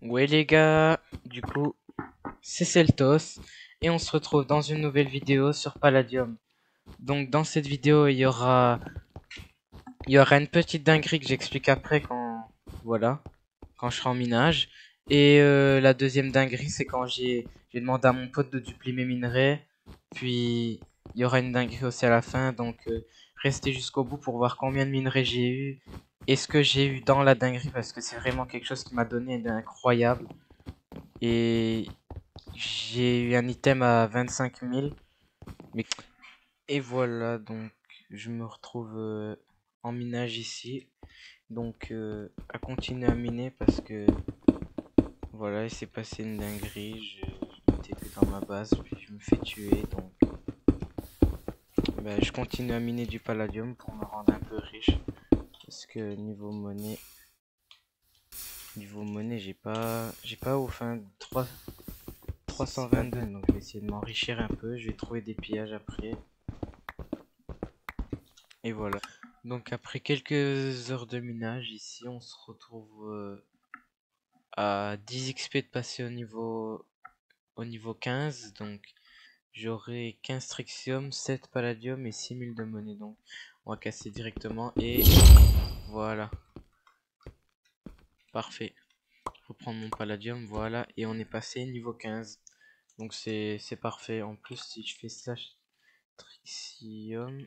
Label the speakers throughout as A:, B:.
A: Ouais les gars, du coup, c'est Celtos et on se retrouve dans une nouvelle vidéo sur Palladium. Donc dans cette vidéo, il y aura une petite dinguerie que j'explique après quand je serai en minage. Et la deuxième dinguerie, c'est quand j'ai demandé à mon pote de duplier mes minerais. Puis il y aura une dinguerie aussi à la fin, donc restez jusqu'au bout pour voir combien de minerais j'ai eu et ce que j'ai eu dans la dinguerie parce que c'est vraiment quelque chose qui m'a donné d'incroyable. Et j'ai eu un item à 25 000. Mais... Et voilà, donc je me retrouve en minage ici. Donc à continuer à miner parce que voilà, il s'est passé une dinguerie. Je m'étais plus dans ma base, puis je me fais tuer. Donc je continue à miner du palladium pour me rendre un peu riche. Parce que niveau monnaie, j'ai pas ouf, hein, 322. Donc je vais essayer de m'enrichir un peu. Je vais trouver des pillages après. Et voilà. Donc après quelques heures de minage, ici on se retrouve à 10 XP de passer au niveau 15. Donc j'aurai 15 Trixium, 7 Palladium et 6000 de monnaie. Donc on va casser directement et voilà. Parfait. Reprendre mon Palladium, voilà. Et on est passé niveau 15. Donc c'est parfait. En plus si je fais slash Trixium,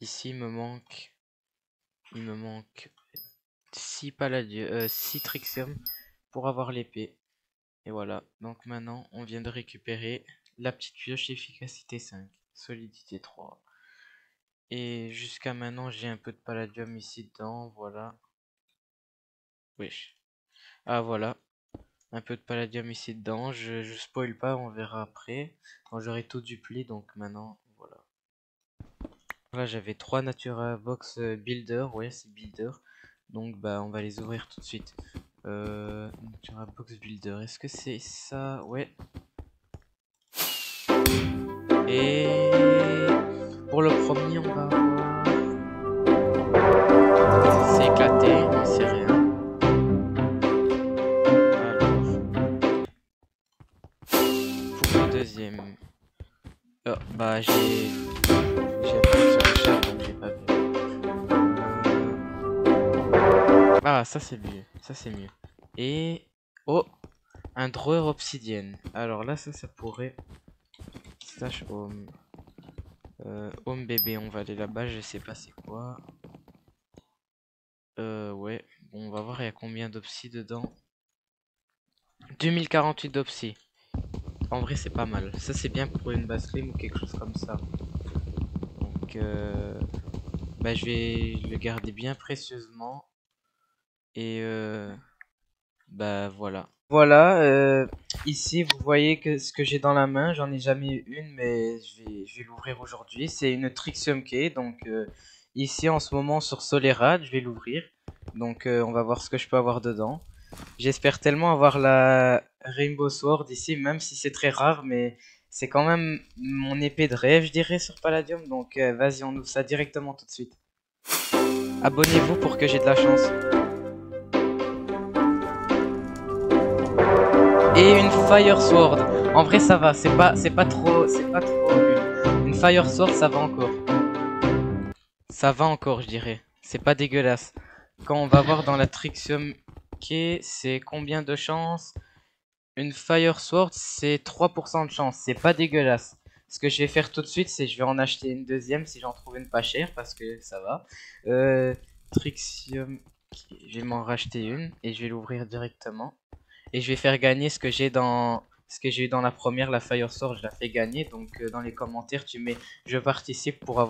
A: ici il me manque 6 Palladium, 6 Trixium pour avoir l'épée. Et voilà, donc maintenant on vient de récupérer la petite pioche efficacité 5, solidité 3. Et jusqu'à maintenant j'ai un peu de palladium ici dedans, voilà. Wesh. Ah voilà, un peu de palladium ici dedans, je spoil pas, on verra après, quand j'aurai tout dupli, donc maintenant, voilà. Là j'avais 3 Natura Box Builder, ouais c'est Builder, donc bah on va les ouvrir tout de suite. Natura Box Builder, est-ce que c'est ça? Ouais. Et pour le premier, on va avoir... C'est éclaté, mais c'est rien. Alors, pour le deuxième... Oh, bah j'ai appuyé sur le chat, donc j'ai pas vu. Ah, ça c'est mieux, ça c'est mieux. Et... Oh, un drawer obsidienne. Alors là, ça pourrait... Slash home. Home bébé, on va aller là-bas, je sais pas c'est quoi. Ouais. Bon, on va voir il y a combien d'opsi dedans. 2048 d'opsi. En vrai, c'est pas mal. Ça, c'est bien pour une base slim ou quelque chose comme ça. Donc, je vais le garder bien précieusement. Et voilà. Voilà, ici, vous voyez que ce que j'ai dans la main, j'en ai jamais eu une, mais je vais l'ouvrir aujourd'hui. C'est une Trixium Key. Donc, ici, en ce moment, sur Solerad, je vais l'ouvrir. Donc, on va voir ce que je peux avoir dedans. J'espère tellement avoir la Rainbow Sword ici, même si c'est très rare, mais c'est quand même mon épée de rêve, je dirais, sur Palladium. Donc vas-y, on ouvre ça directement tout de suite. Abonnez-vous pour que j'ai de la chance. Et une Fire Sword. En vrai, ça va, c'est pas trop nul. Une Fire Sword, ça va encore. Ça va encore, je dirais. C'est pas dégueulasse. Quand on va voir dans la Trixium Key, c'est combien de chances? Une Fire Sword, c'est 3% de chance. C'est pas dégueulasse. Ce que je vais faire tout de suite, c'est je vais en acheter une deuxième si j'en trouve une pas chère parce que ça va. Trixium, je vais m'en racheter une et je vais l'ouvrir directement. Et je vais faire gagner ce que j'ai eu dans la première, la Fire Sword, je la fais gagner. Donc dans les commentaires, tu mets je participe pour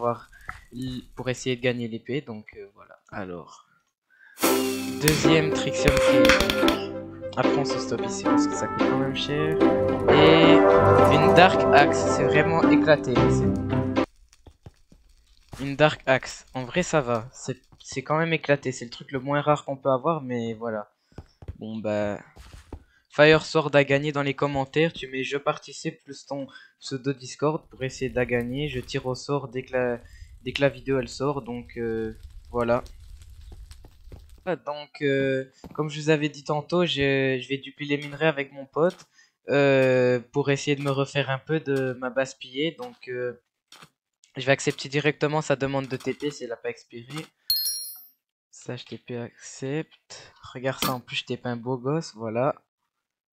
A: essayer de gagner l'épée. Donc voilà. Alors, deuxième Trixium qui après on se stop ici parce que ça coûte quand même cher. Et une Dark Axe, c'est vraiment éclaté. Une Dark Axe, en vrai ça va. C'est quand même éclaté, c'est le truc le moins rare qu'on peut avoir, mais voilà. Bon bah... Fire Sword à gagner dans les commentaires, tu mets je participe plus ton pseudo Discord pour essayer de la gagner. Je tire au sort dès que la vidéo elle sort, donc voilà. Donc, comme je vous avais dit tantôt, je vais duplier les minerais avec mon pote pour essayer de me refaire un peu de ma base pillée. Donc, je vais accepter directement sa demande de TP si elle n'a pas expiré. Ça, je TP accepte. Regarde ça, en plus, je TP un beau gosse. Voilà.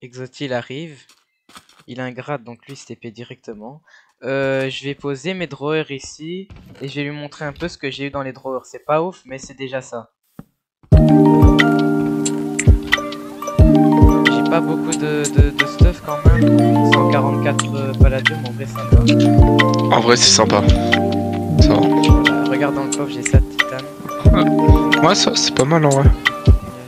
A: Exoti, il arrive. Il a un grade, donc lui, il se TP directement. Je vais poser mes drawers ici et je vais lui montrer un peu ce que j'ai eu dans les drawers. C'est pas ouf, mais c'est déjà ça. J'ai pas beaucoup de stuff quand même. 144 palladium, en vrai, ça va.
B: En vrai, c'est sympa. Ça va.
A: Voilà, regarde dans le coffre, j'ai ça de titane.
B: Ouais, ça, c'est pas mal en vrai.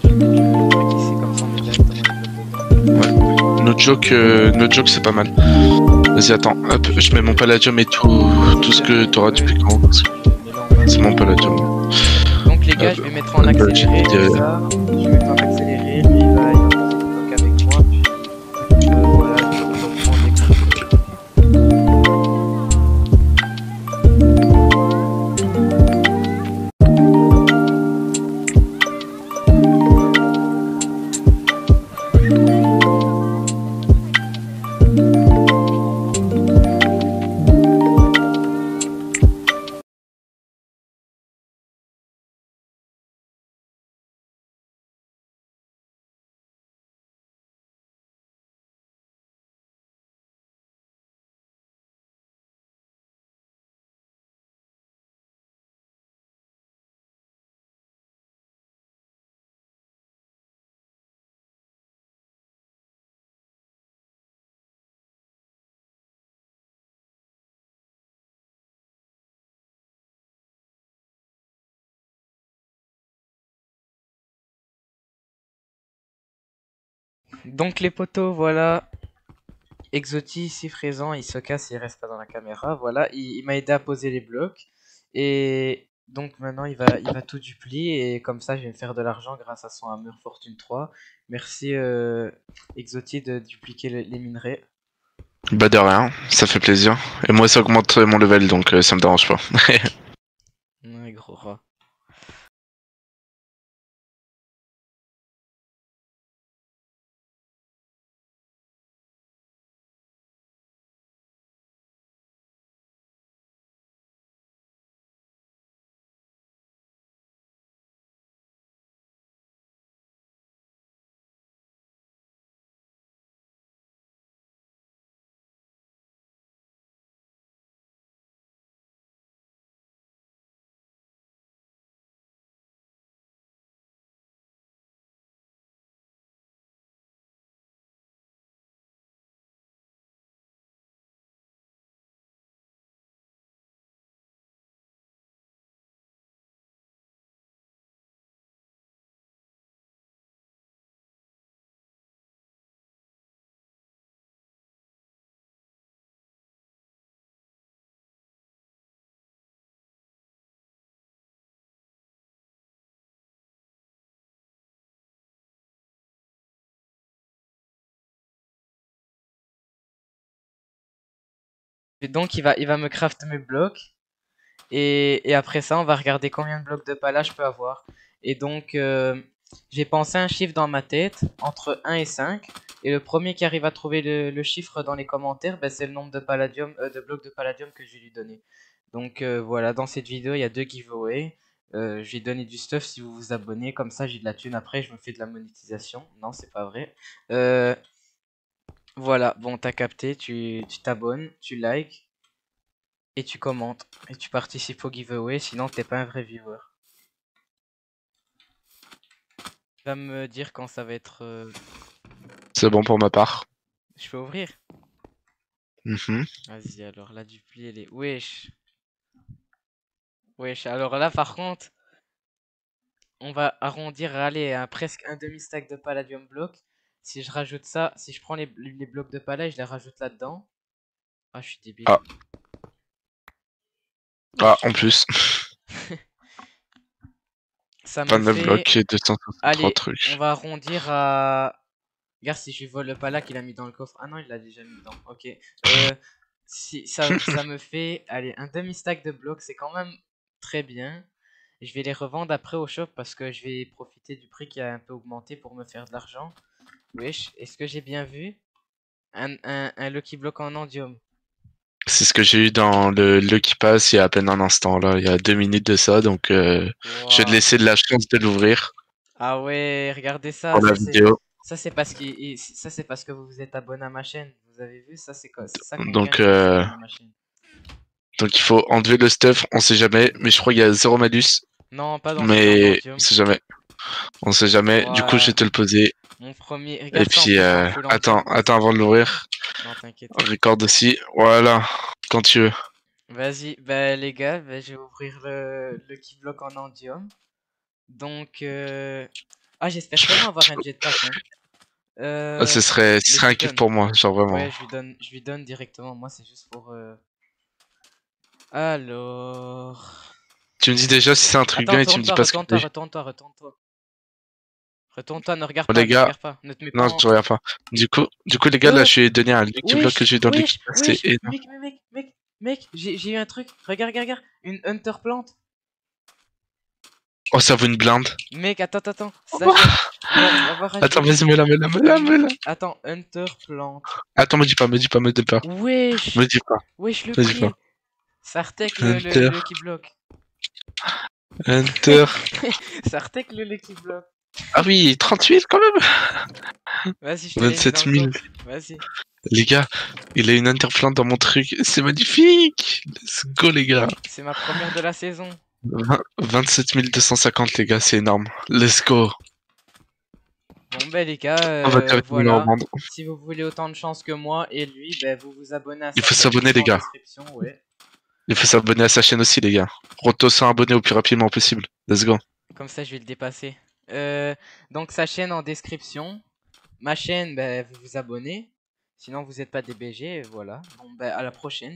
A: Je vais ici, comme ça, on met directement les blocs dedans.
B: No joke, c'est pas mal. Vas-y, attends, hop, je mets mon palladium et tout ce que t'auras depuis quand. C'est mon palladium.
A: Donc les gars, je vais mettre en accéléré tout ça. Je vais mettre en accéléré, lui il va poser le bloc avec moi, puis voilà, je reprends des contrôles. Donc les poteaux, voilà. Exoti ici présent, il se casse, il reste pas dans la caméra. Voilà, il m'a aidé à poser les blocs. Et donc maintenant il va tout duplier. Et comme ça, je vais me faire de l'argent grâce à son Hammer Fortune 3. Merci Exoti de dupliquer les minerais.
B: Bah de rien, ça fait plaisir. Et moi, ça augmente mon level, donc ça me dérange pas.
A: Ouais, gros rat. Et donc il va me craft mes blocs. Et après ça, on va regarder combien de blocs de pala je peux avoir. Et donc, j'ai pensé un chiffre dans ma tête, entre 1 et 5. Et le premier qui arrive à trouver le chiffre dans les commentaires, ben, c'est le nombre de palladium, de blocs de palladium que je vais lui donner. Donc voilà, dans cette vidéo, il y a 2 giveaways. Je vais donner du stuff si vous vous abonnez. Comme ça, j'ai de la thune après, je me fais de la monétisation. Non, c'est pas vrai. Voilà, bon, t'as capté, tu t'abonnes, tu likes et tu commentes et tu participes au giveaway, sinon t'es pas un vrai viewer. Tu vas me dire quand ça va être.
B: C'est bon pour ma part.
A: Je peux ouvrir? Vas-y, alors la dupli elle est. Wesh! Wesh, alors là par contre, on va arrondir, allez, à presque un demi-stack de palladium block. Si je rajoute ça, si je prends les blocs de pala et je les rajoute là-dedans. Ah, je suis débile.
B: Ah. Ah, en plus.
A: Ça me
B: 29
A: fait.
B: blocs et 263
A: Allez,
B: trucs.
A: on va arrondir à. Regarde si je lui vole le pala qu'il a mis dans le coffre. Ah non, il l'a déjà mis dedans. Ok. Si ça me fait, allez, un demi-stack de blocs, c'est quand même très bien. Je vais les revendre après au shop parce que je vais profiter du prix qui a un peu augmenté pour me faire de l'argent. Wesh, est-ce que j'ai bien vu? Un Lucky Block en Endium.
B: C'est ce que j'ai eu dans le Lucky Pass il y a à peine un instant, là. Il y a 2 minutes de ça, donc je vais te
A: Waouh.
B: laisser de la chance de l'ouvrir
A: Ah ouais, regardez ça,
B: pour la vidéo.
A: ça c'est parce que vous vous êtes abonné à ma chaîne. Vous avez vu, ça c'est quoi? C'est ça qu'on gagne
B: Donc,
A: quand on s'abonne à ma chaîne.
B: donc il faut enlever le stuff, on sait jamais, mais je crois qu'il y a 0 malus,
A: Non, pas dans les
B: mais on
A: Endium.
B: sait jamais. On sait jamais, du coup je vais
A: Ouah,
B: te le poser.
A: mon premier.
B: Et
A: Regarde ça en
B: puis,
A: plus en full
B: attends,
A: Endium.
B: attends avant de l'ouvrir.
A: Non, t'inquiète.
B: Record aussi, voilà, quand tu veux.
A: Vas-y, bah les gars, bah, je vais ouvrir le Keyblock en Endium. Donc, ah, j'espère tellement avoir un jetpack, hein.
B: Ce
A: Mais je
B: serait un
A: lui
B: kiff
A: donne.
B: pour moi, genre vraiment.
A: Ouais, je lui donne directement. Moi, c'est juste pour. Alors.
B: Tu me dis déjà si c'est un truc
A: Attends,
B: bien et tu me dis
A: retourne-toi,
B: pas ce que
A: retourne-toi,
B: c'est.
A: retourne-toi, retourne-toi. Retourne-toi, ne regarde
B: Bon,
A: pas,
B: les
A: ne
B: gars,
A: regarde pas. Ne te mets pas
B: non,
A: en.
B: je regarde pas. Du coup, les gars, là,
A: Euh,
B: je vais donner un Lucky Block que
A: Wesh,
B: j'ai eu dans le Lucky
A: wesh,
B: Pass, c'est
A: wesh,
B: énorme.
A: mec, j'ai eu un truc. Regarde, regarde, regarde. Une Hunter Plante.
B: Oh, ça vaut une blinde.
A: Mec, attends,
B: Oh,
A: sachez. Va voir
B: attends,
A: HD.
B: vas-y, mets-la.
A: Attends, Hunter Plante.
B: Attends, me dis pas. Me
A: Wesh,
B: dis pas,
A: wesh le
B: me dis pas.
A: prix. Sartek
B: Hunter,
A: le Lucky Block.
B: Hunter.
A: Sartek le Lucky Block.
B: Ah oui, 38 quand même.
A: Vas-y, je te l'ai mis dans
B: 27
A: le
B: 000.
A: coffre. Vas-y.
B: Les gars, il a une interplante dans mon truc. C'est magnifique. Let's go, les gars.
A: C'est ma première de la saison.
B: 27 250, les gars, c'est énorme. Let's go.
A: Bon ben les gars,
B: On va directement le
A: voilà.
B: revendre.
A: Si vous voulez autant de chance que moi et lui, ben vous vous abonnez à
B: Il
A: sa
B: faut
A: chaîne
B: s'abonner, les
A: en
B: gars.
A: description, ouais.
B: Il faut s'abonner à sa chaîne aussi, les gars. Roto 100 abonnés au plus rapidement possible. Let's go.
A: Comme ça je vais le dépasser. Donc sa chaîne en description. Ma chaîne, ben vous vous abonnez. Sinon vous n'êtes pas des BG, voilà. Bon ben à la prochaine.